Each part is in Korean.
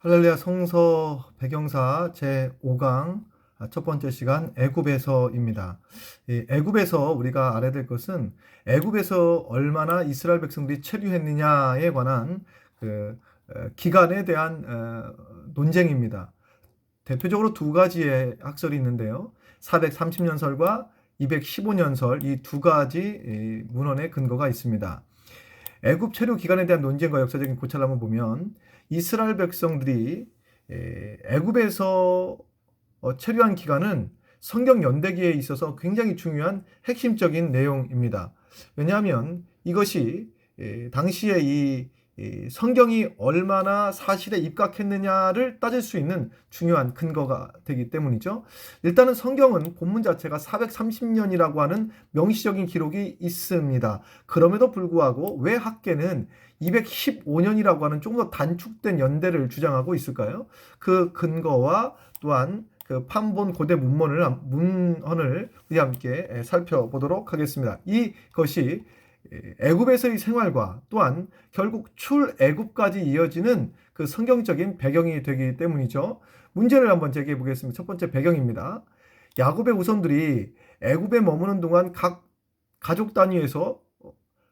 할렐루야 성서 배경사 제5강 첫 번째 시간 애굽에서입니다. 이 애굽에서 우리가 알아야 될 것은 애굽에서 얼마나 이스라엘 백성들이 체류했느냐에 관한 기간에 대한 논쟁입니다. 대표적으로 두 가지의 학설이 있는데요. 430년설과 215년설 이 두 가지 문헌의 근거가 있습니다. 애굽 체류 기간에 대한 논쟁과 역사적인 고찰을 한번 보면 이스라엘 백성들이 애굽에서 체류한 기간은 성경 연대기에 있어서 굉장히 중요한 핵심적인 내용입니다. 왜냐하면 이것이 당시에 이 성경이 얼마나 사실에 입각했느냐를 따질 수 있는 중요한 근거가 되기 때문이죠. 일단은 성경은 본문 자체가 430년이라고 하는 명시적인 기록이 있습니다. 그럼에도 불구하고 왜 학계는 215년이라고 하는 조금 더 단축된 연대를 주장하고 있을까요? 그 근거와 또한 그 판본 고대 문헌을 우리 함께 살펴보도록 하겠습니다. 이것이 애굽에서의 생활과 또한 결국 출애굽까지 이어지는 그 성경적인 배경이 되기 때문이죠. 문제를 한번 제기해 보겠습니다. 첫 번째 배경입니다. 야곱의 후손들이 애굽에 머무는 동안 각 가족 단위에서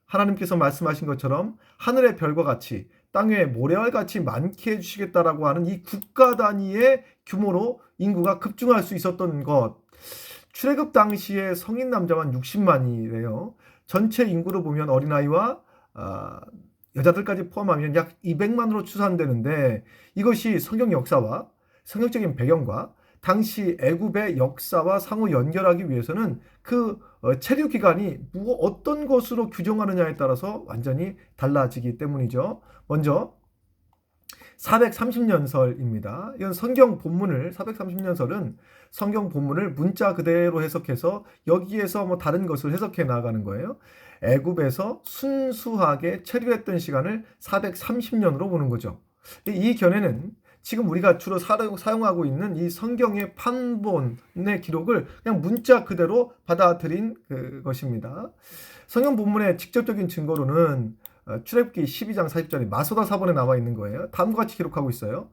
하나님께서 말씀하신 것처럼 하늘의 별과 같이 땅 위에 모래알 같이 많게 해주시겠다라고 하는 이 국가 단위의 규모로 인구가 급증할 수 있었던 것. 출애굽 당시에 성인 남자만 60만이래요. 전체 인구로 보면 어린아이와 여자들까지 포함하면 약 200만으로 추산되는데 이것이 성경 역사와 성경적인 배경과 당시 애굽의 역사와 상호 연결하기 위해서는 그 체류 기간이 어떤 것으로 규정하느냐에 따라서 완전히 달라지기 때문이죠. 먼저 430년설입니다. 이건 성경 본문을 430년설은 성경 본문을 문자 그대로 해석해서 여기에서 뭐 다른 것을 해석해 나가는 거예요. 애굽에서 순수하게 체류했던 시간을 430년으로 보는 거죠. 이 견해는 지금 우리가 주로 사용하고 있는 이 성경의 판본의 기록을 그냥 문자 그대로 받아들인 것입니다. 성경 본문의 직접적인 증거로는 출애굽기 12장 40절에 마소다 사본에 나와 있는 거예요. 다음과 같이 기록하고 있어요.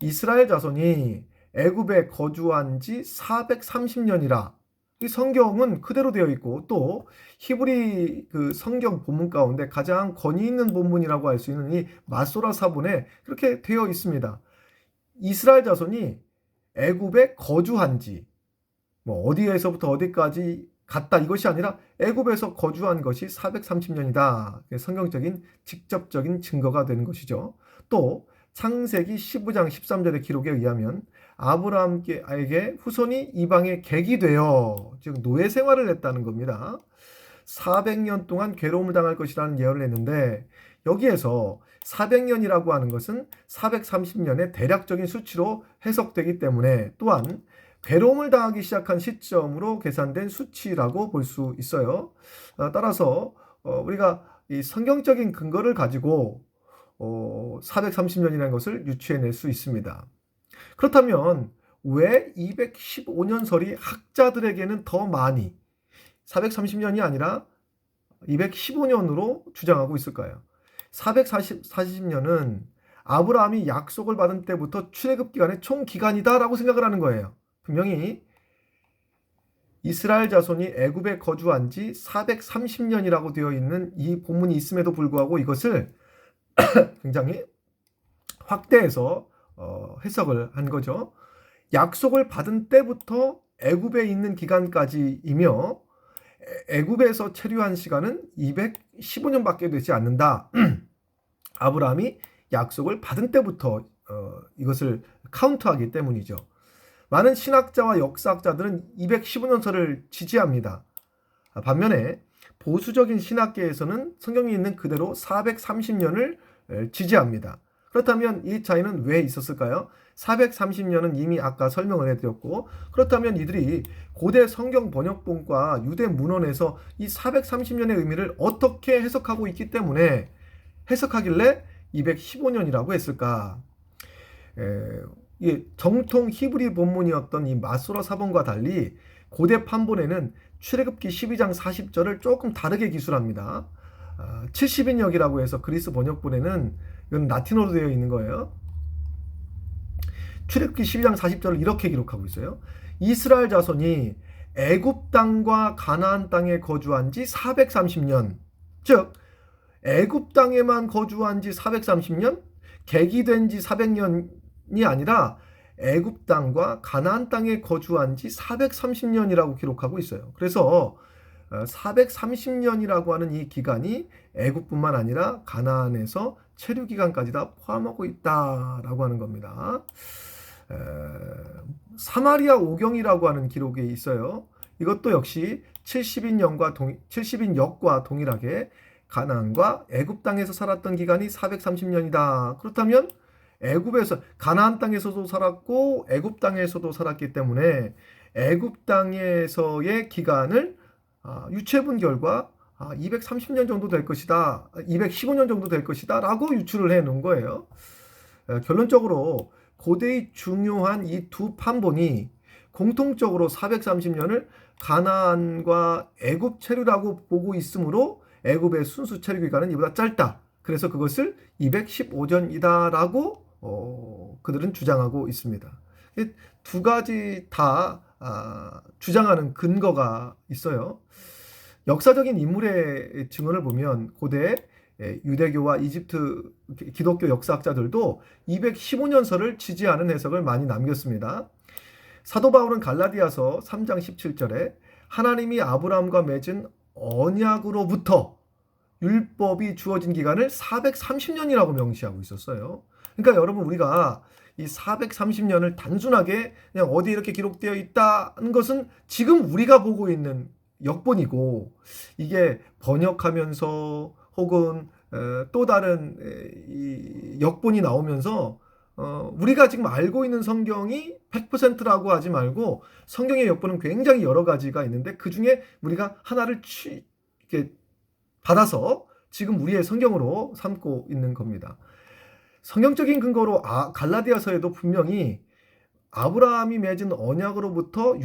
이스라엘 자손이 애굽에 거주한 지 430년이라. 이 성경은 그대로 되어 있고 또 히브리 그 성경 본문 가운데 가장 권위 있는 본문이라고 할 수 있는 이 마소라 사본에 그렇게 되어 있습니다. 이스라엘 자손이 애굽에 거주한 지 뭐 어디에서부터 어디까지 갔다 이것이 아니라 애굽에서 거주한 것이 430년이다. 성경적인 직접적인 증거가 되는 것이죠. 또 창세기 15장 13절의 기록에 의하면 아브라함에게 후손이 이방에 객이 되어 즉 노예 생활을 했다는 겁니다. 400년 동안 괴로움을 당할 것이라는 예언을 했는데 여기에서 400년이라고 하는 것은 430년의 대략적인 수치로 해석되기 때문에 또한 괴로움을 당하기 시작한 시점으로 계산된 수치라고 볼 수 있어요. 따라서 우리가 이 성경적인 근거를 가지고 430년이라는 것을 유추해낼 수 있습니다. 그렇다면 왜 215년설이 학자들에게는 더 많이 430년이 아니라 215년으로 주장하고 있을까요? 440년은 아브라함이 약속을 받은 때부터 출애굽 기간의 총 기간이다라고 생각을 하는 거예요. 분명히 이스라엘 자손이 애굽에 거주한 지 430년이라고 되어 있는 이 본문이 있음에도 불구하고 이것을 굉장히 확대해서 해석을 한 거죠. 약속을 받은 때부터 애굽에 있는 기간까지이며 애굽에서 체류한 시간은 215년밖에 되지 않는다. 아브라함이 약속을 받은 때부터 이것을 카운트하기 때문이죠. 많은 신학자와 역사학자들은 215년설을 지지합니다. 반면에 보수적인 신학계에서는 성경이 있는 그대로 430년을 지지합니다. 그렇다면 이 차이는 왜 있었을까요? 430년은 이미 아까 설명을 해드렸고 그렇다면 이들이 고대 성경 번역본과 유대 문헌에서 이 430년의 의미를 어떻게 해석하고 있기 때문에 해석하길래 215년이라고 했을까? 정통 히브리 본문이었던 이 마소라 사본과 달리 고대 판본에는 출애굽기 12장 40절을 조금 다르게 기술합니다. 70인역이라고 해서 그리스 번역본에는 이건 라틴어로 되어 있는 거예요. 출애굽기 12장 40절을 이렇게 기록하고 있어요. 이스라엘 자손이 애굽 땅과 가나안 땅에 거주한 지 430년, 즉 애굽 땅에만 거주한 지 430년, 개기된 지 400년이 아니라 애굽 땅과 가나안 땅에 거주한 지 430년이라고 기록하고 있어요. 그래서 430년이라고 하는 이 기간이 애굽뿐만 아니라 가나안에서 체류 기간까지 다 포함하고 있다라고 하는 겁니다. 사마리아 오경이라고 하는 기록이 있어요. 이것도 역시 70인 역과 동일하게 가나안과 애굽 땅에서 살았던 기간이 430년이다. 그렇다면 애굽에서 가나안 땅에서도 살았고 애굽 땅에서도 살았기 때문에 애굽 땅에서의 기간을 유추해본 결과 230년 정도 될 것이다. 215년 정도 될 것이다. 라고 유추를 해 놓은 거예요. 결론적으로 고대의 중요한 이 두 판본이 공통적으로 430년을 가나안과 애굽 체류라고 보고 있으므로 애굽의 순수 체류 기간은 이보다 짧다. 그래서 그것을 215년이다라고 그들은 주장하고 있습니다. 두 가지 다 주장하는 근거가 있어요. 역사적인 인물의 증언을 보면 고대 유대교와 이집트 기독교 역사학자들도 215년설을 지지하는 해석을 많이 남겼습니다. 사도 바울은 갈라디아서 3장 17절에 하나님이 아브라함과 맺은 언약으로부터 율법이 주어진 기간을 430년이라고 명시하고 있었어요. 그러니까 여러분, 우리가 이 430년을 단순하게 그냥 어디에 이렇게 기록되어 있다는 것은 지금 우리가 보고 있는 역본이고, 이게 번역하면서 혹은 또 다른 이 역본이 나오면서 우리가 지금 알고 있는 성경이 100%라고 하지 말고 성경의 역본은 굉장히 여러 가지가 있는데 그 중에 우리가 하나를 이렇게 받아서 지금 우리의 성경으로 삼고 있는 겁니다. 성경적인 근거로 갈라디아서에도 분명히 아브라함이 맺은 언약으로부터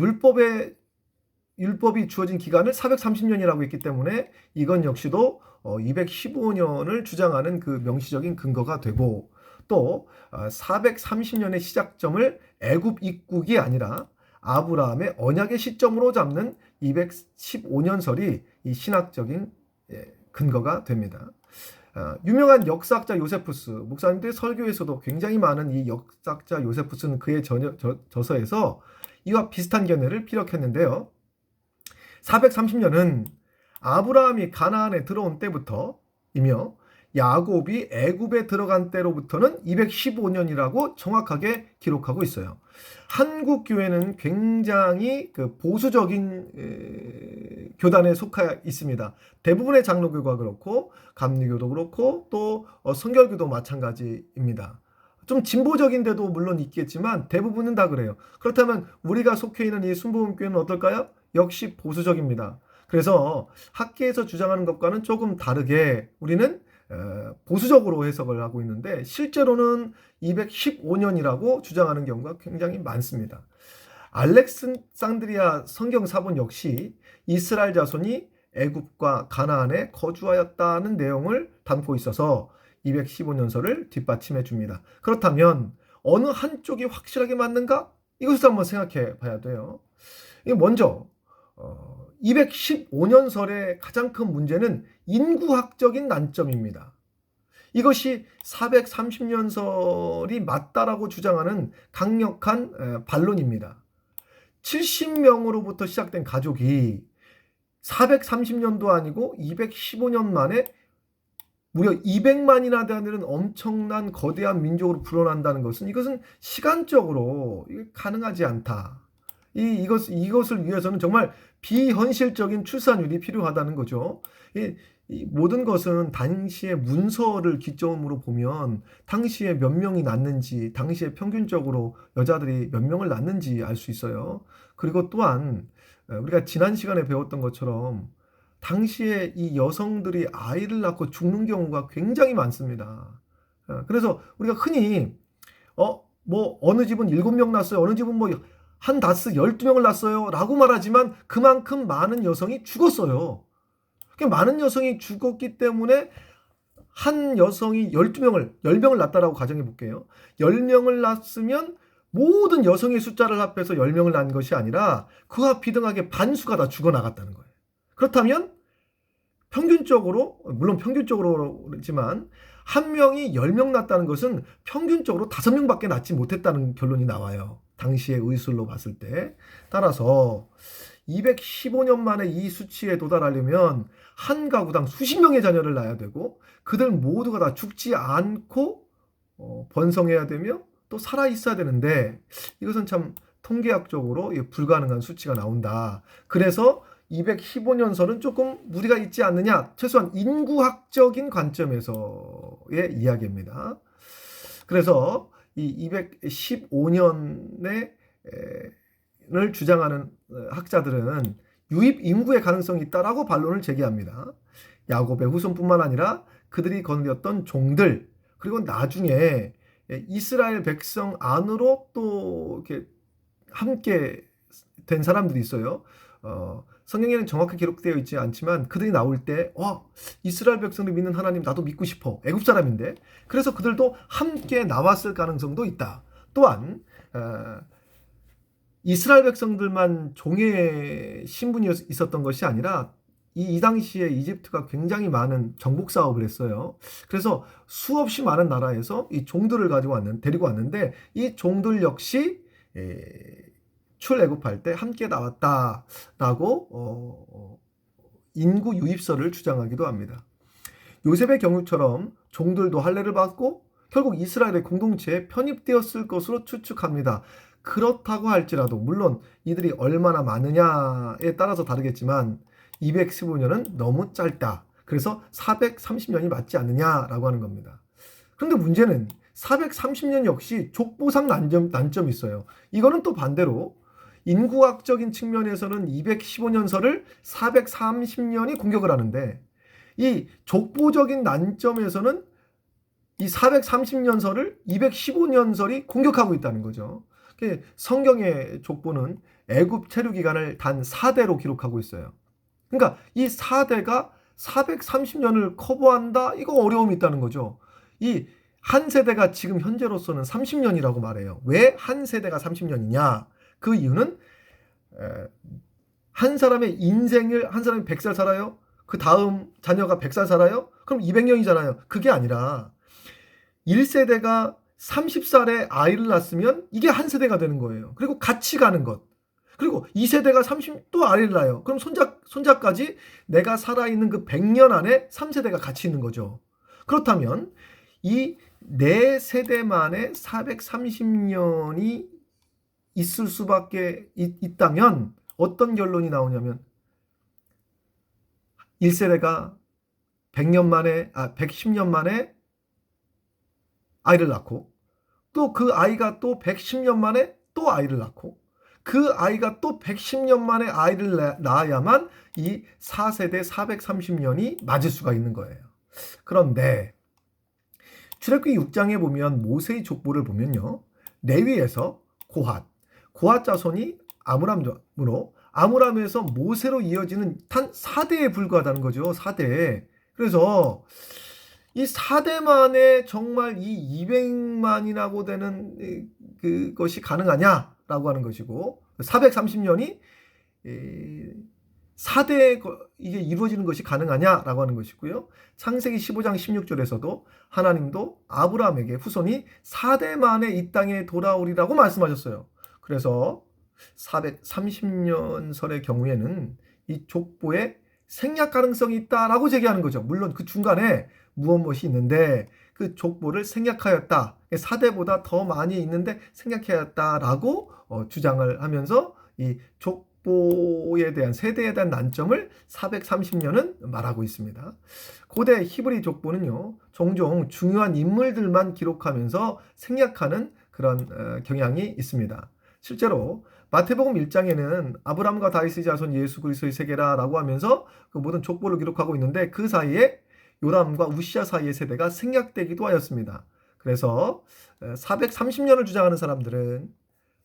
율법이 주어진 기간을 430년이라고 했기 때문에 이건 역시도 215년을 주장하는 그 명시적인 근거가 되고, 또 430년의 시작점을 애굽 입국이 아니라 아브라함의 언약의 시점으로 잡는 215년설이 이 신학적인 근거가 됩니다. 유명한 역사학자 요세푸스 목사님들의 설교에서도 굉장히 많은 이 역사학자 요세푸스는 그의 저서에서 이와 비슷한 견해를 피력했는데요. 430년은 아브라함이 가나안에 들어온 때부터이며 야곱이 애굽에 들어간 때로부터는 215년이라고 정확하게 기록하고 있어요. 한국 교회는 굉장히 보수적인 교단에 속해 있습니다. 대부분의 장로교가 그렇고 감리교도 그렇고 또 성결교도 마찬가지입니다. 좀 진보적인데도 물론 있겠지만 대부분은 다 그래요. 그렇다면 우리가 속해 있는 이 순복음교회는 어떨까요? 역시 보수적입니다. 그래서 학계에서 주장하는 것과는 조금 다르게 우리는 보수적으로 해석을 하고 있는데 실제로는 215년이라고 주장하는 경우가 굉장히 많습니다. 알렉산드리아 성경사본 역시 이스라엘 자손이 애굽과 가나안에 거주하였다는 내용을 담고 있어서 215년설을 뒷받침해 줍니다. 그렇다면 어느 한쪽이 확실하게 맞는가? 이것을 한번 생각해 봐야 돼요. 먼저 215년설의 가장 큰 문제는 인구학적인 난점입니다. 이것이 430년설이 맞다라고 주장하는 강력한 반론입니다. 70명으로부터 시작된 가족이 430년도 아니고 215년 만에 무려 200만이나 되는 엄청난 거대한 민족으로 불어난다는 이것은 시간적으로 가능하지 않다. 이것을 위해서는 정말 비현실적인 출산율이 필요하다는 거죠. 이 모든 것은 당시의 문서를 기점으로 보면 당시에 몇 명이 낳는지, 당시에 평균적으로 여자들이 몇 명을 낳는지 알 수 있어요. 그리고 또한 우리가 지난 시간에 배웠던 것처럼 당시에 이 여성들이 아이를 낳고 죽는 경우가 굉장히 많습니다. 그래서 우리가 흔히 어느 집은 7명 낳았어요. 어느 집은 한 다스 12명을 낳았어요. 라고 말하지만 그만큼 많은 여성이 죽었어요. 많은 여성이 죽었기 때문에 한 여성이 10명을 낳았다라고 가정해 볼게요. 10명을 낳았으면 모든 여성의 숫자를 합해서 10명을 낳은 것이 아니라 그와 비등하게 반수가 다 죽어나갔다는 거예요. 그렇다면 평균적으로, 물론 평균적으로지만 한 명이 10명 낳았다는 것은 평균적으로 5명밖에 낳지 못했다는 결론이 나와요. 당시의 의술로 봤을 때. 따라서 215년 만에 이 수치에 도달하려면 한 가구당 수십 명의 자녀를 낳아야 되고 그들 모두가 다 죽지 않고 번성해야 되며 또 살아 있어야 되는데 이것은 참 통계학적으로 불가능한 수치가 나온다. 그래서 215년설은 조금 무리가 있지 않느냐. 최소한 인구학적인 관점에서의 이야기입니다. 그래서 이 215년을 주장하는 학자들은 유입 인구의 가능성이 있다라고 반론을 제기합니다. 야곱의 후손뿐만 아니라 그들이 거느렸던 종들 그리고 나중에 이스라엘 백성 안으로 또 이렇게 함께 된 사람들이 있어요. 성경에는 정확하게 기록되어 있지 않지만 그들이 나올 때 이스라엘 백성들 믿는 하나님 나도 믿고 싶어. 애굽 사람인데. 그래서 그들도 함께 나왔을 가능성도 있다. 또한 이스라엘 백성들만 종의 신분이 있었던 것이 아니라 이 당시에 이집트가 굉장히 많은 정복 사업을 했어요. 그래서 수없이 많은 나라에서 이 종들을 데리고 왔는데 이 종들 역시 출애굽할 때 함께 나왔다라고 인구 유입설을 주장하기도 합니다. 요셉의 경우처럼 종들도 할례를 받고 결국 이스라엘의 공동체에 편입되었을 것으로 추측합니다. 그렇다고 할지라도 물론 이들이 얼마나 많으냐에 따라서 다르겠지만 215년은 너무 짧다. 그래서 430년이 맞지 않느냐라고 하는 겁니다. 그런데 문제는 430년 역시 족보상 난점이 있어요. 이거는 또 반대로 인구학적인 측면에서는 215년설을 430년이 공격을 하는데 이 족보적인 난점에서는 이 430년설을 215년설이 공격하고 있다는 거죠. 성경의 족보는 애굽 체류 기간을 단 4대로 기록하고 있어요. 그러니까 이 4대가 430년을 커버한다? 이거 어려움이 있다는 거죠. 이 한 세대가 지금 현재로서는 30년이라고 말해요. 왜 한 세대가 30년이냐? 그 이유는 한 사람의 인생을 한 사람이 100살 살아요? 그 다음 자녀가 100살 살아요? 그럼 200년이잖아요. 그게 아니라 1세대가 30살에 아이를 낳았으면 이게 한 세대가 되는 거예요. 그리고 같이 가는 것. 그리고 2세대가 30또 아이를 낳아요. 그럼 손자까지 내가 살아있는 그 100년 안에 3세대가 같이 있는 거죠. 그렇다면 이 4세대 만에 430년이 있을 수밖에 있다면 어떤 결론이 나오냐면 1세대가 110년 만에 아이를 낳고 또 그 아이가 또 110년 만에 또 아이를 낳고 그 아이가 또 110년 만에 아이를 낳아야만 이 4세대 430년이 맞을 수가 있는 거예요. 그런데 출애굽기 6장에 보면 모세의 족보를 보면요. 레위에서 고핫 자손이 아므람으로 아므람에서 모세로 이어지는 단 4대에 불과하다는 거죠. 4대. 그래서 이 4대 만에 정말 이 200만이라고 되는 그것이 가능하냐라고 하는 것이고 430년이 4대에 이게 이루어지는 것이 가능하냐라고 하는 것이고요. 창세기 15장 16절에서도 하나님도 아브라함에게 후손이 4대 만에 이 땅에 돌아오리라고 말씀하셨어요. 그래서 430년설의 경우에는 이 족보에 생략 가능성이 있다라고 제기하는 거죠. 물론 그 중간에 무엇이 있는데 그 족보를 생략하였다. 4대보다 더 많이 있는데 생략하였다라고 주장을 하면서 이 족보에 대한 세대에 대한 난점을 430년은 말하고 있습니다. 고대 히브리 족보는요. 종종 중요한 인물들만 기록하면서 생략하는 그런 경향이 있습니다. 실제로 마태복음 1장에는 아브람과 다윗의 자손 예수 그리스도의 세계라라고 하면서 그 모든 족보를 기록하고 있는데 그 사이에 요람과 우시야 사이의 세대가 생략되기도 하였습니다. 그래서 430년을 주장하는 사람들은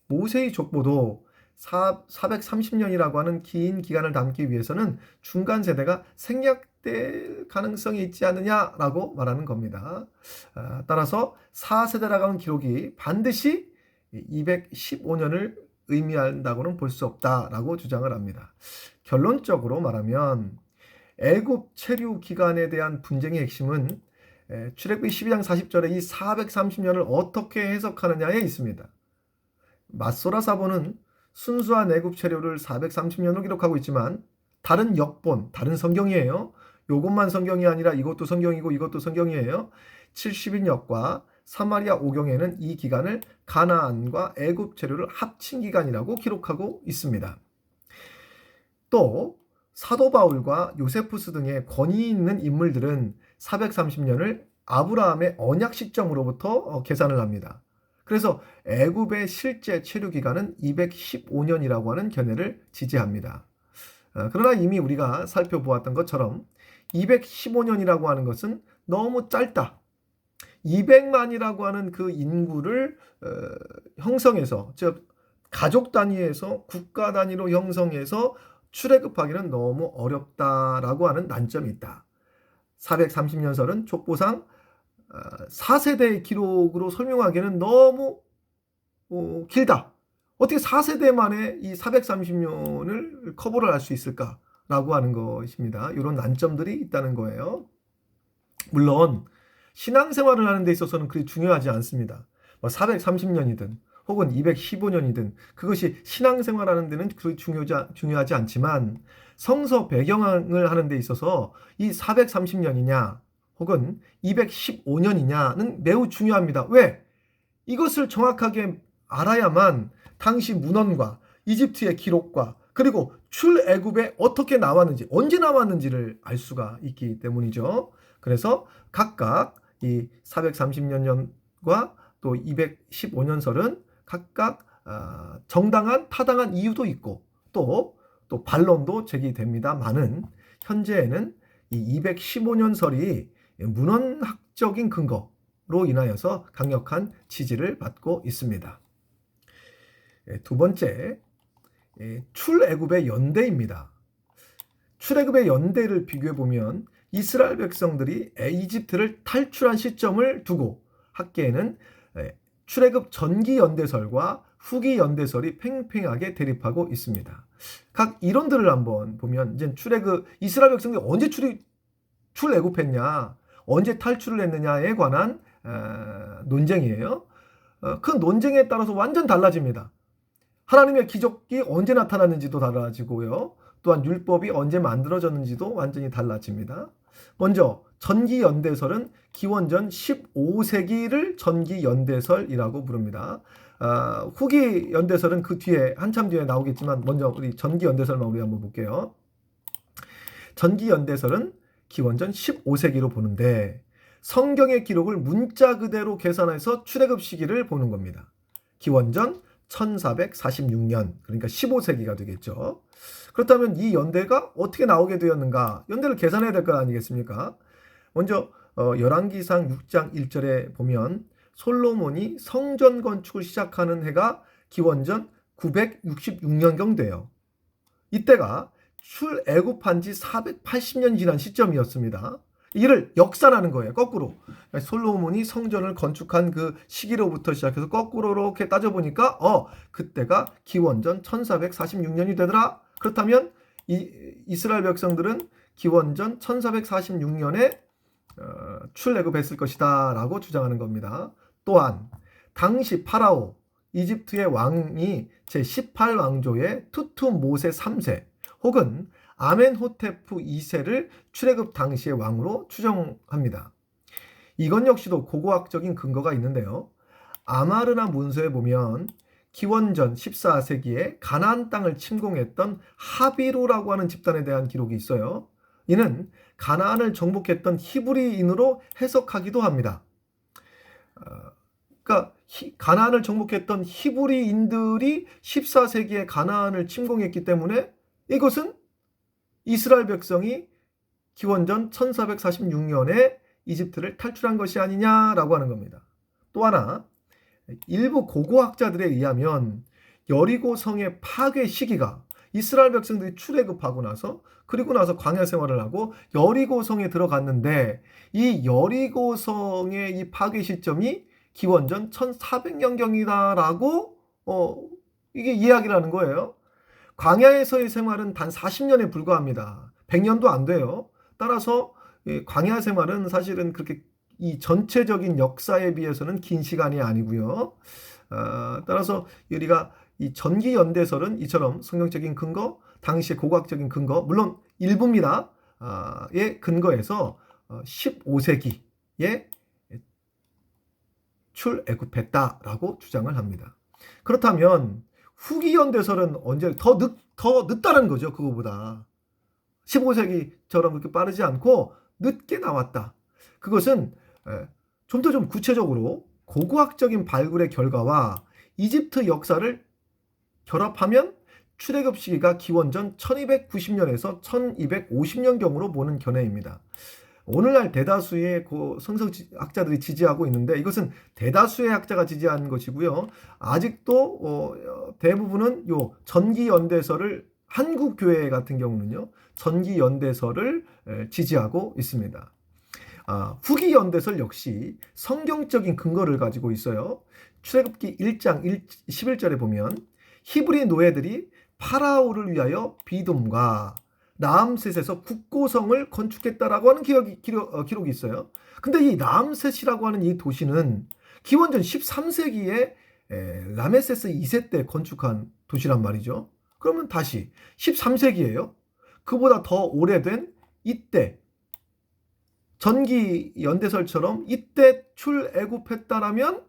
모세의 족보도 430년이라고 하는 긴 기간을 담기 위해서는 중간 세대가 생략될 가능성이 있지 않느냐라고 말하는 겁니다. 따라서 4세대라고 하는 기록이 반드시 215년을 의미한다고는 볼 수 없다라고 주장을 합니다. 결론적으로 말하면 애굽 체류 기간에 대한 분쟁의 핵심은 출애굽기 12장 40절에 이 430년을 어떻게 해석하느냐에 있습니다. 맛소라 사본은 순수한 애굽 체류를 430년으로 기록하고 있지만 다른 역본, 다른 성경이에요. 요것만 성경이 아니라 이것도 성경이고 이것도 성경이에요. 70인역과 사마리아 오경에는 이 기간을 가나안과 애굽 체류를 합친 기간이라고 기록하고 있습니다. 또 사도 바울과 요세푸스 등의 권위 있는 인물들은 430년을 아브라함의 언약 시점으로부터 계산을 합니다. 그래서 애굽의 실제 체류 기간은 215년이라고 하는 견해를 지지합니다. 그러나 이미 우리가 살펴보았던 것처럼 215년이라고 하는 것은 너무 짧다. 200만이라고 하는 그 인구를 형성해서, 즉 가족 단위에서 국가 단위로 형성해서 출애굽하기는 너무 어렵다라고 하는 난점이 있다. 430년설은 족보상 4세대의 기록으로 설명하기에는 너무 길다. 어떻게 4세대 만에 이 430년을 커버를 할 수 있을까라고 하는 것입니다. 이런 난점들이 있다는 거예요. 물론 신앙생활을 하는 데 있어서는 그리 중요하지 않습니다. 430년이든 혹은 215년이든 그것이 신앙생활하는 데는 그리 중요하지 않지만 성서 배경을 하는 데 있어서 이 430년이냐 혹은 215년이냐는 매우 중요합니다. 왜? 이것을 정확하게 알아야만 당시 문헌과 이집트의 기록과 그리고 출애굽에 어떻게 나왔는지, 언제 나왔는지를 알 수가 있기 때문이죠. 그래서 각각 이 430년과 또 215년설은 각각 정당한 타당한 이유도 있고 또 반론도 제기됩니다만은 현재에는 이 215년설이 문헌학적인 근거로 인하여서 강력한 지지를 받고 있습니다. 두 번째, 출애굽의 연대입니다. 출애굽의 연대를 비교해 보면 이스라엘 백성들이 이집트를 탈출한 시점을 두고 학계에는 출애굽 전기 연대설과 후기 연대설이 팽팽하게 대립하고 있습니다. 각 이론들을 한번 보면 이제 이스라엘 백성들이 언제 출애굽했냐, 언제 탈출을 했느냐에 관한 논쟁이에요. 그 논쟁에 따라서 완전 달라집니다. 하나님의 기적이 언제 나타났는지도 달라지고요. 또한 율법이 언제 만들어졌는지도 완전히 달라집니다. 먼저 전기연대설은 기원전 15세기를 전기연대설이라고 부릅니다. 후기 연대설은 그 뒤에 한참 뒤에 나오겠지만 먼저 우리 전기연대설만 우리 한번 볼게요. 전기연대설은 기원전 15세기로 보는데 성경의 기록을 문자 그대로 계산해서 출애굽 시기를 보는 겁니다. 기원전 1446년, 그러니까 15세기가 되겠죠. 그렇다면 이 연대가 어떻게 나오게 되었는가? 연대를 계산해야 될 거 아니겠습니까? 먼저 열왕기상 6장 1절에 보면 솔로몬이 성전 건축을 시작하는 해가 기원전 966년경 돼요. 이때가 출애굽한 지 480년 지난 시점이었습니다. 이를 역산하는 거예요. 거꾸로. 솔로몬이 성전을 건축한 그 시기로부터 시작해서 거꾸로 이렇게 따져보니까 그때가 기원전 1446년이 되더라. 그렇다면 이스라엘 백성들은 기원전 1446년에 출애굽했을 것이다 라고 주장하는 겁니다. 또한 당시 파라오 이집트의 왕이 제18왕조의 투투모세 3세 혹은 아멘호테프 2세를 출애굽 당시의 왕으로 추정합니다. 이건 역시도 고고학적인 근거가 있는데요. 아마르나 문서에 보면 기원전 14세기에 가나안 땅을 침공했던 하비루라고 하는 집단에 대한 기록이 있어요. 이는 가나안을 정복했던 히브리인으로 해석하기도 합니다. 그러니까 가나안을 정복했던 히브리인들이 14세기에 가나안을 침공했기 때문에 이것은 이스라엘 백성이 기원전 1446년에 이집트를 탈출한 것이 아니냐라고 하는 겁니다. 또 하나, 일부 고고학자들에 의하면 여리고 성의 파괴 시기가 이스라엘 백성들이 출애굽하고 나서 그리고 나서 광야 생활을 하고 여리고 성에 들어갔는데 이 여리고 성의 이 파괴 시점이 기원전 1400년경이다라고 이게 이야기를 하는 거예요. 광야에서의 생활은 단 40년에 불과합니다. 100년도 안 돼요. 따라서 광야 생활은 사실은 그렇게 이 전체적인 역사에 비해서는 긴 시간이 아니고요. 따라서 우리가 이 전기연대설은 이처럼 성경적인 근거, 당시의 고고학적인 근거, 물론 일부입니다. 의 근거에서 15세기에 출애굽했다라고 주장을 합니다. 그렇다면 후기 연대설은 언제 더 늦다는 거죠. 그거보다 15세기처럼 그렇게 빠르지 않고 늦게 나왔다. 그것은 좀 더 좀 구체적으로 고고학적인 발굴의 결과와 이집트 역사를 결합하면 출애굽 시기가 기원전 1290년에서 1250년경으로 보는 견해입니다. 오늘날 대다수의 성서학자들이 지지하고 있는데 이것은 대다수의 학자가 지지하는 것이고요. 아직도 대부분은 요 전기연대설을 한국교회 같은 경우는요. 전기연대설을 지지하고 있습니다. 후기연대설 역시 성경적인 근거를 가지고 있어요. 출애굽기 1장 11절에 보면 히브리 노예들이 파라오를 위하여 비둠과 라암셋에서 국고성을 건축했다라고 하는 기록이 있어요. 근데 이 라암셋이라고 하는 이 도시는 기원전 13세기에 라메세스 2세 때 건축한 도시란 말이죠. 그러면 다시 13세기예요. 그보다 더 오래된 이때 전기 연대설처럼 이때 출애굽했다라면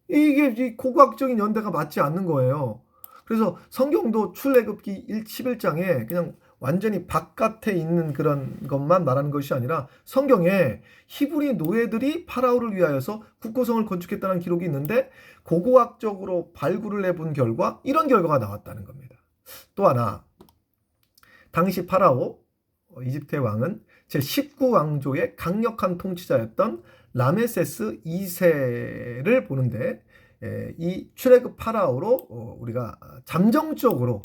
이게 고고학적인 연대가 맞지 않는 거예요. 그래서 성경도 출애굽기 11장에 그냥 완전히 바깥에 있는 그런 것만 말하는 것이 아니라 성경에 히브리 노예들이 파라오를 위하여서 국고성을 건축했다는 기록이 있는데 고고학적으로 발굴을 해본 결과 이런 결과가 나왔다는 겁니다. 또 하나, 당시 파라오 이집트의 왕은 제19왕조의 강력한 통치자였던 라메세스 2세를 보는데 이 출애굽 파라오로 우리가 잠정적으로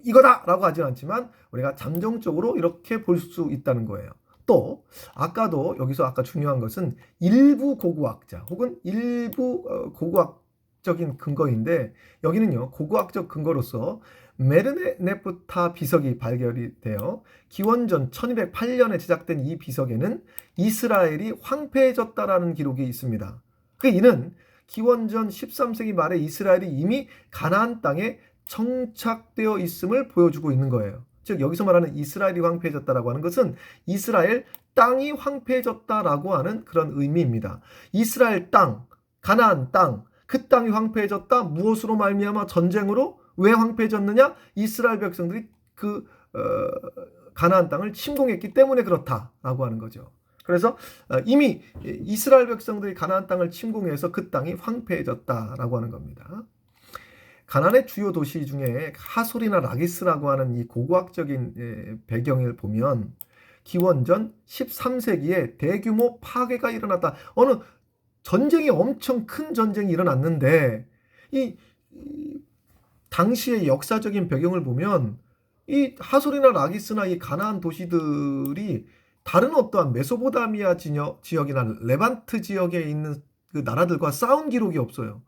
이거다라고 하진 않지만 우리가 잠정적으로 이렇게 볼 수 있다는 거예요. 또 아까도 여기서 아까 중요한 것은 일부 고고학자 혹은 일부 고고학적인 근거인데 여기는요 고고학적 근거로서 메르네프타 비석이 발견이 되어 기원전 1208년에 제작된 이 비석에는 이스라엘이 황폐해졌다라는 기록이 있습니다. 이는 기원전 13세기 말에 이스라엘이 이미 가나안 땅에 정착되어 있음을 보여주고 있는 거예요. 즉 여기서 말하는 이스라엘이 황폐해졌다라고 하는 것은 이스라엘 땅이 황폐해졌다라고 하는 그런 의미입니다. 이스라엘 땅, 가나안 땅, 그 땅이 황폐해졌다. 무엇으로 말미암아? 전쟁으로. 왜 황폐해졌느냐? 이스라엘 백성들이 가나안 땅을 침공했기 때문에 그렇다라고 하는 거죠. 그래서 이미 이스라엘 백성들이 가나안 땅을 침공해서 그 땅이 황폐해졌다라고 하는 겁니다. 가나안의 주요 도시 중에 하솔이나 라기스라고 하는 이 고고학적인 배경을 보면 기원전 13세기에 대규모 파괴가 일어났다. 어느 전쟁이 엄청 큰 전쟁이 일어났는데 이 당시의 역사적인 배경을 보면 이 하솔이나 라기스나 이 가나안 도시들이 다른 어떠한 메소포타미아 지역이나 레반트 지역에 있는 그 나라들과 싸운 기록이 없어요.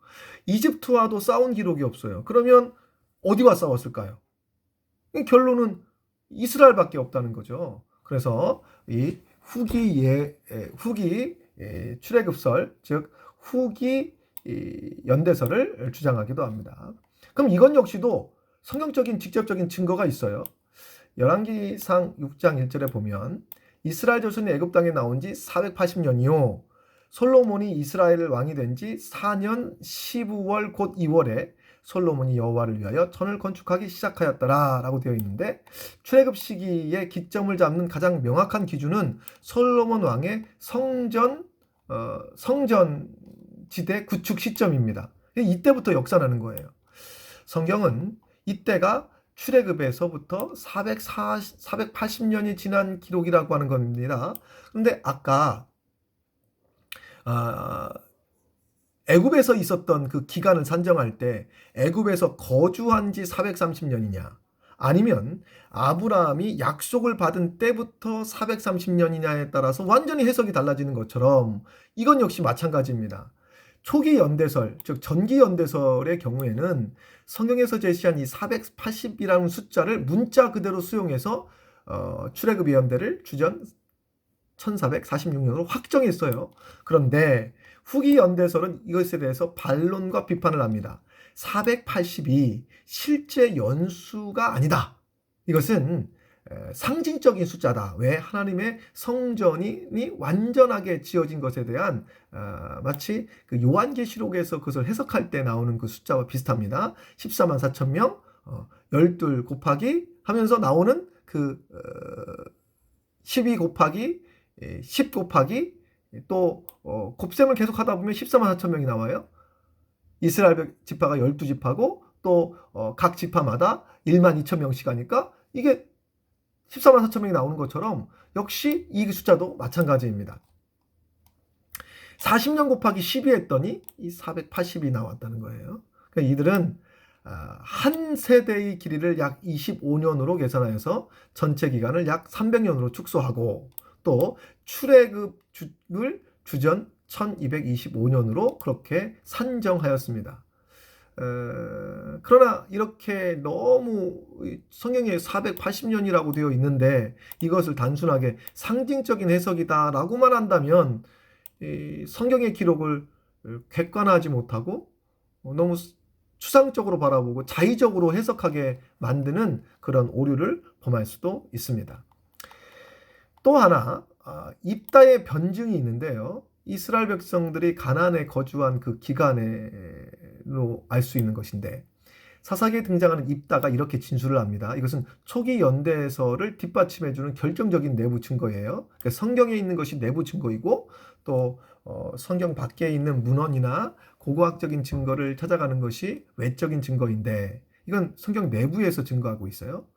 이집트와도 싸운 기록이 없어요. 그러면 어디와 싸웠을까요? 결론은 이스라엘밖에 없다는 거죠. 그래서 이 후기 출애굽설, 즉 후기 연대설을 주장하기도 합니다. 그럼 이건 역시도 성경적인 직접적인 증거가 있어요. 열왕기상 6장 1절에 보면 이스라엘 자손이 애굽 땅에 나온 지 480년이요. 솔로몬이 이스라엘 왕이 된 지 4년 15월 곧 2월에 솔로몬이 여호와를 위하여 전을 건축하기 시작하였더라라고 되어 있는데 출애굽 시기의 기점을 잡는 가장 명확한 기준은 솔로몬 왕의 성전 지대 구축 시점입니다. 이때부터 역사나는 거예요. 성경은 이때가 출애굽에서부터 480년이 지난 기록이라고 하는 겁니다. 그런데 아까 애굽에서 있었던 그 기간을 산정할 때 애굽에서 거주한 지 430년이냐 아니면 아브라함이 약속을 받은 때부터 430년이냐에 따라서 완전히 해석이 달라지는 것처럼 이건 역시 마찬가지입니다. 초기 연대설, 즉 전기 연대설의 경우에는 성경에서 제시한 이 480이라는 숫자를 문자 그대로 수용해서 출애굽 예언대를 주전 1446년으로 확정했어요. 그런데 후기 연대설은 이것에 대해서 반론과 비판을 합니다. 480이 실제 연수가 아니다. 이것은 상징적인 숫자다. 왜? 하나님의 성전이 완전하게 지어진 것에 대한 마치 그 요한계시록에서 그것을 해석할 때 나오는 그 숫자와 비슷합니다. 14만 4천 명, 12 곱하기 하면서 나오는 그 12 곱하기 10 곱하기 또 곱셈을 계속 하다 보면 14만 4천 명이 나와요. 이스라엘 지파가 12지파고 또 각 지파마다 1만 2천 명씩 하니까 이게 14만 4천 명이 나오는 것처럼 역시 이 숫자도 마찬가지입니다. 40년 곱하기 12 했더니 이 480이 나왔다는 거예요. 그러니까 이들은 한 세대의 길이를 약 25년으로 계산하여서 전체 기간을 약 300년으로 축소하고 또 출애굽을 주전 1225년으로 그렇게 산정하였습니다. 그러나 이렇게 너무 성경에 480년이라고 되어 있는데 이것을 단순하게 상징적인 해석이다라고만 한다면 성경의 기록을 객관화하지 못하고 너무 추상적으로 바라보고 자의적으로 해석하게 만드는 그런 오류를 범할 수도 있습니다. 또 하나 입다의 변증이 있는데요. 이스라엘 백성들이 가나안에 거주한 그 기간으로 알 수 있는 것인데 사사기에 등장하는 입다가 이렇게 진술을 합니다. 이것은 초기 연대설을 뒷받침해주는 결정적인 내부 증거예요. 그러니까 성경에 있는 것이 내부 증거이고 또 성경 밖에 있는 문헌이나 고고학적인 증거를 찾아가는 것이 외적인 증거인데 이건 성경 내부에서 증거하고 있어요.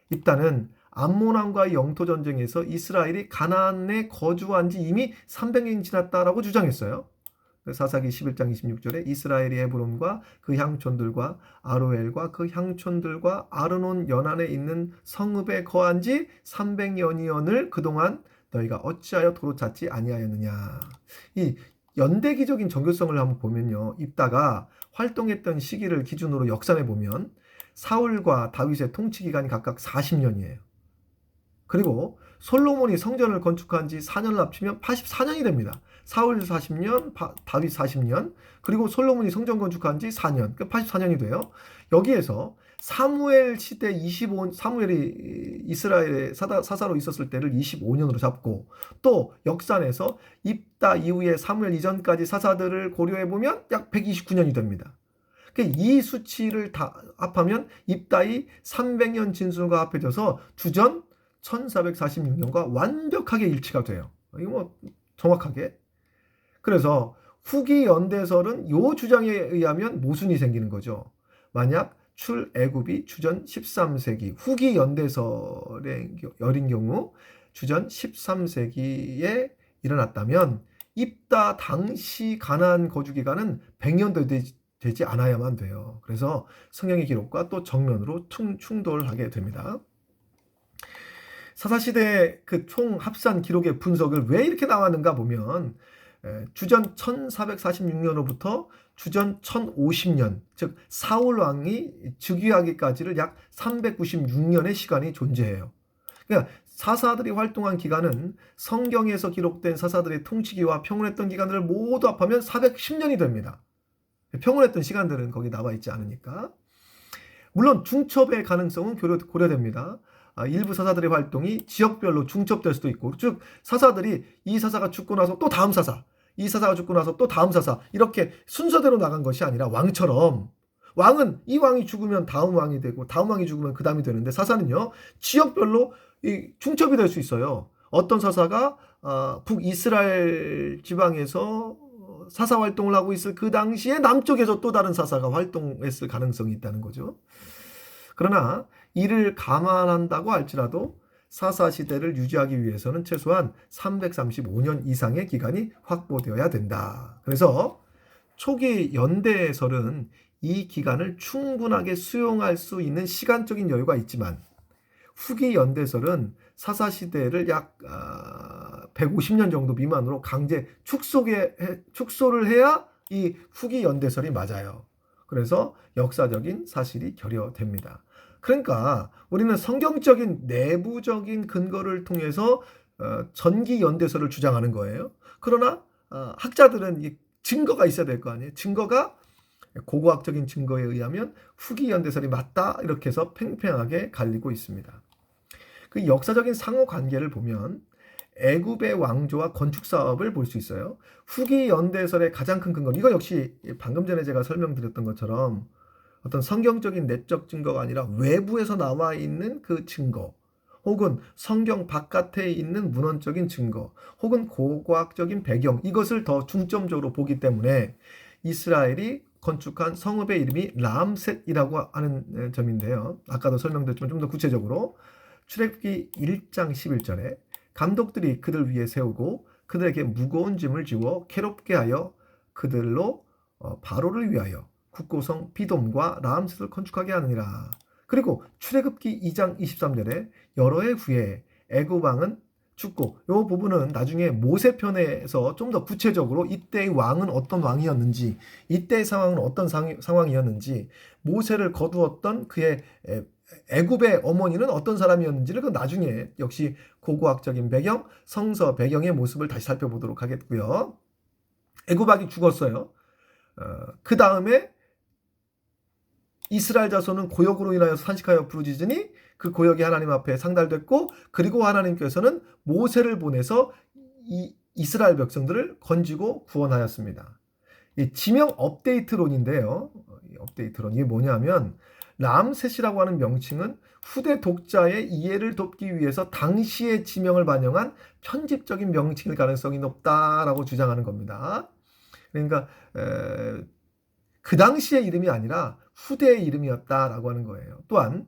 입다는 암몬 왕과의 영토 전쟁에서 이스라엘이 가나안에 거주한 지 이미 300년이 지났다라고 주장했어요. 사사기 11장 26절에 이스라엘이 헤브론과 그 향촌들과 아로엘과 그 향촌들과 아르논 연안에 있는 성읍에 거한 지 300년이언을 그동안 너희가 어찌하여 도로 찾지 아니하였느냐. 이 연대기적인 정교성을 한번 보면요. 입다가 활동했던 시기를 기준으로 역산해 보면 사울과 다윗의 통치 기간이 각각 40년이에요. 그리고 솔로몬이 성전을 건축한 지 4년을 합치면 84년이 됩니다. 사울 40년, 다윗 40년, 그리고 솔로몬이 성전 건축한 지 4년, 그 84년이 돼요. 여기에서 사무엘 시대 사무엘이 이스라엘의 사사로 있었을 때를 25년으로 잡고 또 역산해서 입다 이후에 사무엘 이전까지 사사들을 고려해 보면 약 129년이 됩니다. 이 수치를 다 합하면 입다의 300년 진술과 합해져서 주전 1446년과 완벽하게 일치가 돼요. 이거 뭐 정확하게. 그래서 후기 연대설은 이 주장에 의하면 모순이 생기는 거죠. 만약 출애굽이 주전 13세기 후기 연대설의 열인 경우 주전 13세기에 일어났다면 입다 당시 가나안 거주 기간은 100년도 되지 않아야만 돼요. 그래서 성경의 기록과 또 정면으로 충돌하게 됩니다. 사사시대 그 총 합산 기록의 분석을 왜 이렇게 나왔는가 보면 주전 1446년으로부터 주전 1050년, 즉 사울 왕이 즉위하기까지를 약 396년의 시간이 존재해요. 그러니까 사사들이 활동한 기간은 성경에서 기록된 사사들의 통치기와 평온했던 기간들을 모두 합하면 410년이 됩니다. 평온했던 시간들은 거기 나와 있지 않으니까. 물론 중첩의 가능성은 고려됩니다. 일부 사사들의 활동이 지역별로 중첩될 수도 있고, 즉 사사들이 이 사사가 죽고 나서 또 다음 사사, 이 사사가 죽고 나서 또 다음 사사, 이렇게 순서대로 나간 것이 아니라 왕처럼 왕은 이 왕이 죽으면 다음 왕이 되고 다음 왕이 죽으면 그 다음이 되는데 사사는요 지역별로 중첩이 될 수 있어요. 어떤 사사가 북이스라엘 지방에서 사사 활동을 하고 있을 그 당시에 남쪽에서 또 다른 사사가 활동했을 가능성이 있다는 거죠. 그러나 이를 감안한다고 할지라도 사사 시대를 유지하기 위해서는 최소한 335년 이상의 기간이 확보되어야 된다. 그래서 초기 연대설은 이 기간을 충분하게 수용할 수 있는 시간적인 여유가 있지만 후기 연대설은 사사시대를 약 150년 정도 미만으로 강제 축소를 해야 이 후기 연대설이 맞아요. 그래서 역사적인 사실이 결여됩니다. 그러니까 우리는 성경적인 내부적인 근거를 통해서 전기 연대설을 주장하는 거예요. 그러나 학자들은 이 증거가 있어야 될 거 아니에요. 증거가 고고학적인 증거에 의하면 후기 연대설이 맞다 이렇게 해서 팽팽하게 갈리고 있습니다. 그 역사적인 상호 관계를 보면 애굽의 왕조와 건축 사업을 볼 수 있어요. 후기 연대설의 가장 큰 근거, 이거 역시 방금 전에 제가 설명드렸던 것처럼 어떤 성경적인 내적 증거가 아니라 외부에서 나와 있는 그 증거, 혹은 성경 바깥에 있는 문헌적인 증거, 혹은 고고학적인 배경, 이것을 더 중점적으로 보기 때문에 이스라엘이 건축한 성읍의 이름이 람셋이라고 하는 점인데요. 아까도 설명드렸지만 좀 더 구체적으로 출애굽기 1장 11절에 감독들이 그들 위에 세우고 그들에게 무거운 짐을 지워 괴롭게 하여 그들로 바로를 위하여 국고성 비돔과 람셋을 건축하게 하느니라. 그리고 출애굽기 2장 23절에 여러 해 후에 애굽 왕은 죽고, 이 부분은 나중에 모세편에서 좀 더 구체적으로 이때의 왕은 어떤 왕이었는지, 이때의 상황은 어떤 상황이었는지, 모세를 거두었던 그의 애굽의 어머니는 어떤 사람이었는지를 그 나중에 역시 고고학적인 배경, 성서 배경의 모습을 다시 살펴보도록 하겠고요. 애굽 왕이 죽었어요. 그 다음에 이스라엘 자손은 고역으로 인하여 산식하여 부르짖으니 그 고역이 하나님 앞에 상달됐고, 그리고 하나님께서는 모세를 보내서 이스라엘 백성들을 건지고 구원하였습니다. 이 지명 업데이트론인데요. 업데이트론, 이게 뭐냐면 람셋이라고 하는 명칭은 후대 독자의 이해를 돕기 위해서 당시의 지명을 반영한 편집적인 명칭일 가능성이 높다라고 주장하는 겁니다. 그러니까 그 당시의 이름이 아니라 후대의 이름이었다라고 하는 거예요. 또한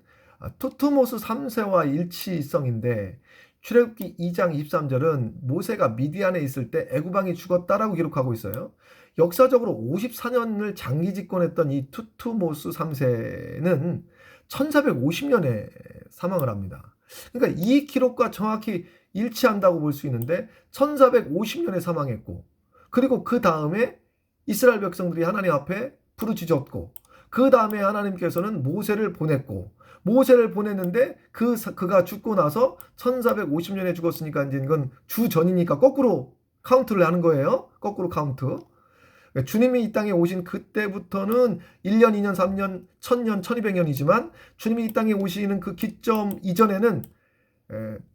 투트모스 3세와 일치성인데 출애굽기 2장 23절은 모세가 미디안에 있을 때 애굽 왕이 죽었다라고 기록하고 있어요. 역사적으로 54년을 장기 집권했던 이 투트모스 3세는 1450년에 사망을 합니다. 그러니까 이 기록과 정확히 일치한다고 볼 수 있는데 1450년에 사망했고, 그리고 그 다음에 이스라엘 백성들이 하나님 앞에 부르짖었고, 그 다음에 하나님께서는 모세를 보냈고, 모세를 보냈는데 그가 죽고 나서 1450년에 죽었으니까 이제 이건 주전이니까 거꾸로 카운트를 하는 거예요. 거꾸로 카운트. 주님이 이 땅에 오신 그때부터는 1년, 2년, 3년, 1000년, 1200년이지만 주님이 이 땅에 오시는 그 기점 이전에는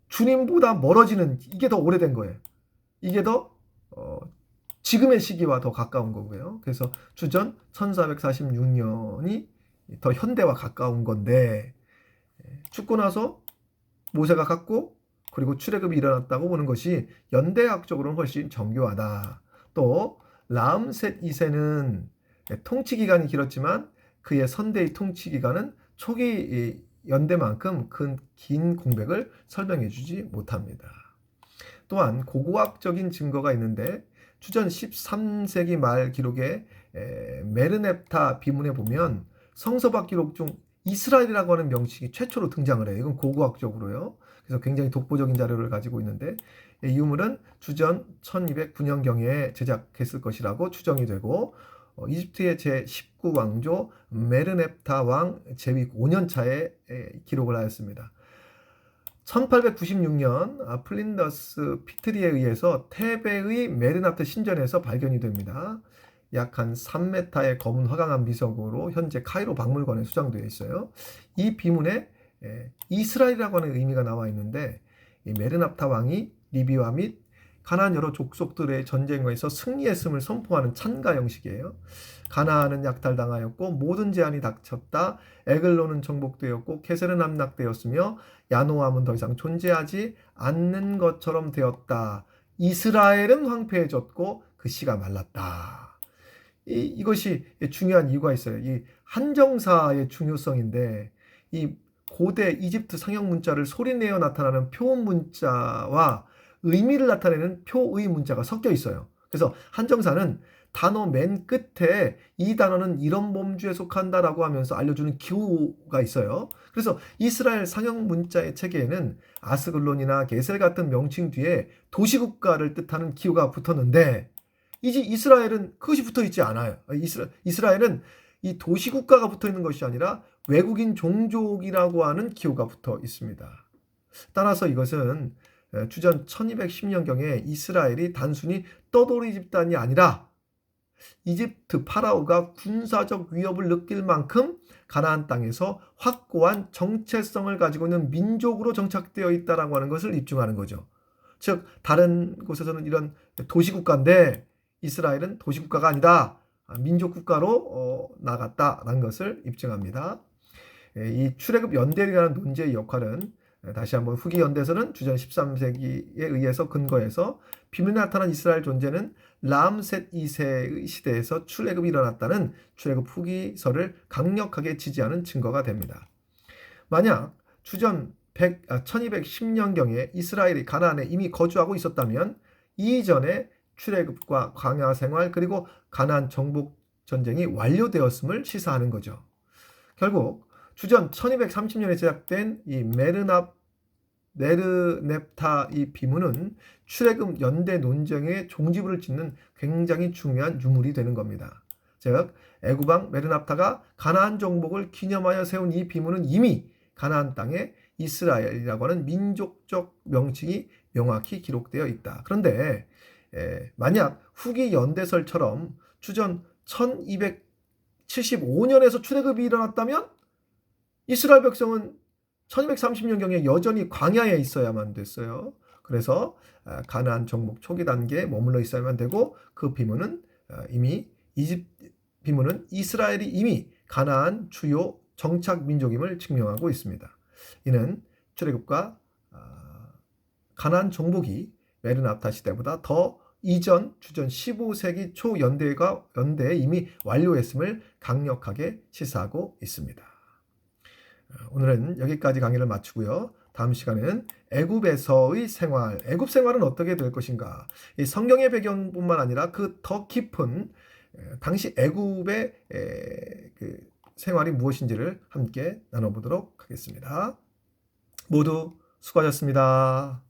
주님보다 멀어지는, 이게 더 오래된 거예요. 이게 더 지금의 시기와 더 가까운 거고요. 그래서 주전 1446년이 더 현대와 가까운 건데, 죽고 나서 모세가 갔고 그리고 출애굽이 일어났다고 보는 것이 연대학적으로는 훨씬 정교하다. 또 람셋 2세는 통치기간이 길었지만 그의 선대의 통치기간은 초기 연대만큼 긴 공백을 설명해 주지 못합니다. 또한 고고학적인 증거가 있는데 주전 13세기 말 기록의 메르넵타 비문에 보면 성서학 기록 중 이스라엘이라고 하는 명칭이 최초로 등장을 해요. 이건 고고학적으로요. 그래서 굉장히 독보적인 자료를 가지고 있는데 이 유물은 주전 1209년경에 제작했을 것이라고 추정이 되고, 이집트의 제19왕조 메르넵타 왕 제위 5년차에 기록을 하였습니다. 1896년 플린더스 피트리에 의해서 테베의 메르납트 신전에서 발견이 됩니다. 약 한 3m의 검은 화강암 미석으로 현재 카이로 박물관에 수장되어 있어요. 이 비문에 이스라엘이라고 하는 의미가 나와 있는데, 이 메르납타 왕이 리비아 및 가나안 여러 족속들의 전쟁에서 승리했음을 선포하는 찬가 형식이에요. 가나안은 약탈당하였고 모든 제한이 닥쳤다. 에글론은 정복되었고 케셀은 함락되었으며 야노암은 더 이상 존재하지 않는 것처럼 되었다. 이스라엘은 황폐해졌고 그 씨가 말랐다. 이것이 중요한 이유가 있어요. 이 한정사의 중요성인데, 이 고대 이집트 상형 문자를 소리내어 나타나는 표음 문자와 의미를 나타내는 표의 문자가 섞여 있어요. 그래서 한정사는 단어 맨 끝에 이 단어는 이런 범주에 속한다라고 하면서 알려주는 기호가 있어요. 그래서 이스라엘 상형 문자의 체계에는 아스글론이나 게셀 같은 명칭 뒤에 도시국가를 뜻하는 기호가 붙었는데 이제 이스라엘은 그것이 붙어 있지 않아요. 이스라엘은 이 도시국가가 붙어 있는 것이 아니라 외국인 종족이라고 하는 기호가 붙어 있습니다. 따라서 이것은 주전 1210년경에 이스라엘이 단순히 떠돌이 집단이 아니라 이집트 파라오가 군사적 위협을 느낄 만큼 가나안 땅에서 확고한 정체성을 가지고 있는 민족으로 정착되어 있다라고 하는 것을 입증하는 거죠. 즉 다른 곳에서는 이런 도시국가인데 이스라엘은 도시국가가 아니다. 민족국가로 나갔다라는 것을 입증합니다. 이 출애굽 연대라는 논제의 역할은 다시 한번 후기 연대서는 주전 13세기에 의해서 근거해서 비밀에 나타난 이스라엘 존재는 람셋 2세의 시대에서 출애굽이 일어났다는 출애굽 후기서를 강력하게 지지하는 증거가 됩니다. 만약 주전 1210년경에 이스라엘이 가나안에 이미 거주하고 있었다면 이전에 출애굽과 광야 생활 그리고 가나안 정복 전쟁이 완료되었음을 시사하는 거죠. 결국 주전 1230년에 제작된 이 메르넵타 이 비문은 출애굽 연대 논쟁의 종지부를 짓는 굉장히 중요한 유물이 되는 겁니다. 즉 애굽왕 메르납타가 가나안 정복을 기념하여 세운 이 비문은 이미 가나안 땅에 이스라엘이라고 하는 민족적 명칭이 명확히 기록되어 있다. 그런데 만약 후기 연대설처럼 주전 1275년에서 출애굽이 일어났다면 이스라엘 백성은 1230년경에 여전히 광야에 있어야만 됐어요. 그래서 가나안 정복 초기 단계에 머물러 있어야만 되고 그 비문은 비문은 이스라엘이 이미 가나안 주요 정착 민족임을 증명하고 있습니다. 이는 출애굽과 가나안 정복이 메르납타 시대보다 더 이전 주전 15세기 초 연대에 이미 완료했음을 강력하게 시사하고 있습니다. 오늘은 여기까지 강의를 마치고요. 다음 시간에는 애굽에서의 생활, 애굽 생활은 어떻게 될 것인가? 이 성경의 배경뿐만 아니라 그 더 깊은 당시 애굽의 그 생활이 무엇인지를 함께 나눠보도록 하겠습니다. 모두 수고하셨습니다.